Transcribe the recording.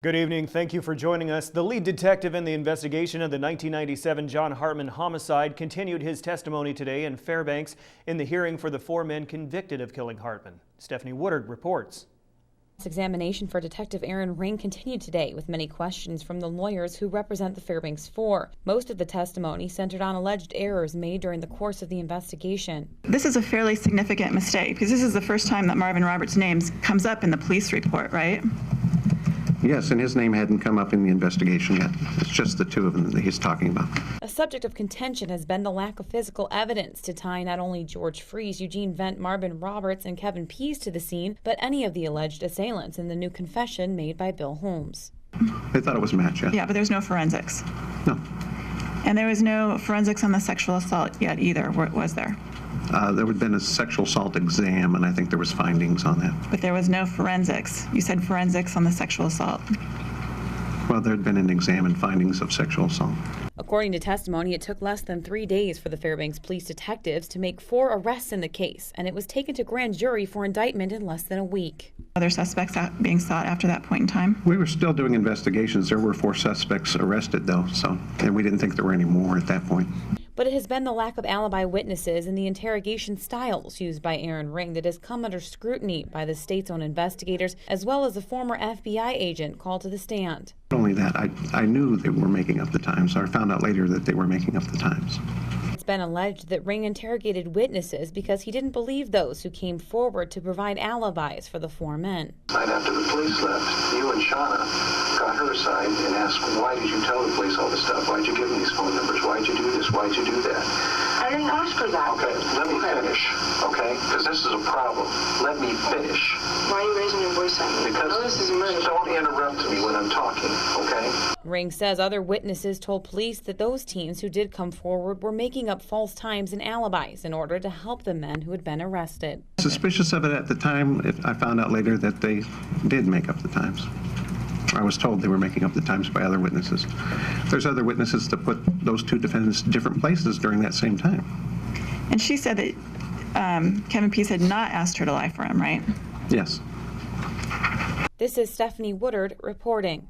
Good evening. Thank you for joining us. The lead detective in the investigation of the 1997 John Hartman homicide continued his testimony today in Fairbanks in the hearing for the 4 men convicted of killing Hartman. Stephanie Woodard reports. This examination for Detective Aaron Ring continued today with many questions from the lawyers who represent the Fairbanks 4. Most of the testimony centered on alleged errors made during the course of the investigation. This is a fairly significant mistake because this is the first time that Marvin Roberts' name comes up in the police report, right? Yes, and his name hadn't come up in the investigation yet. It's just the two of them that he's talking about. A subject of contention has been the lack of physical evidence to tie not only George Freese, Eugene Vent, Marvin Roberts, and Kevin Pease to the scene, but any of the alleged assailants in the new confession made by Bill Holmes. They thought it was a match, yeah? Yeah, but there's no forensics. No. And there was no forensics on the sexual assault yet either, was there? There would have been a sexual assault exam, and I think there was findings on that. But there was no forensics. You said forensics on the sexual assault. Well, there had been an exam and findings of sexual assault. According to testimony, it took less than 3 days for the Fairbanks police detectives to make 4 arrests in the case, and it was taken to grand jury for indictment in less than a week. Other suspects being sought after that point in time? We were still doing investigations. There were 4 suspects arrested, though, and we didn't think there were any more at that point. But it has been the lack of alibi witnesses and the interrogation styles used by Aaron Ring that has come under scrutiny by the state's own investigators, as well as a former FBI agent called to the stand. Not only that, I knew they were making up the times. I found out later that they were making up the times. It's been alleged that Ring interrogated witnesses because he didn't believe those who came forward to provide alibis for the 4 men. Right after the police left, you and Shauna got her aside and asked, why did you tell the police all this stuff? Why'd you give them these phone numbers? Why'd you do this? Why'd you do that? I didn't ask for that. Okay, let me finish, okay? Because this is a problem. Let me finish. Why are you raising your voice at me? Because this is murder. Don't interrupt me when I'm talking, okay? Ring says other witnesses told police that those teens who did come forward were making up false times and alibis in order to help the men who had been arrested. Suspicious of it at the time. I found out later that they did make up the times. I was told they were making up the times by other witnesses. There's other witnesses that put those 2 defendants in different places during that same time. And she said that Kevin Pease had not asked her to lie for him, right? Yes. This is Stephanie Woodard reporting.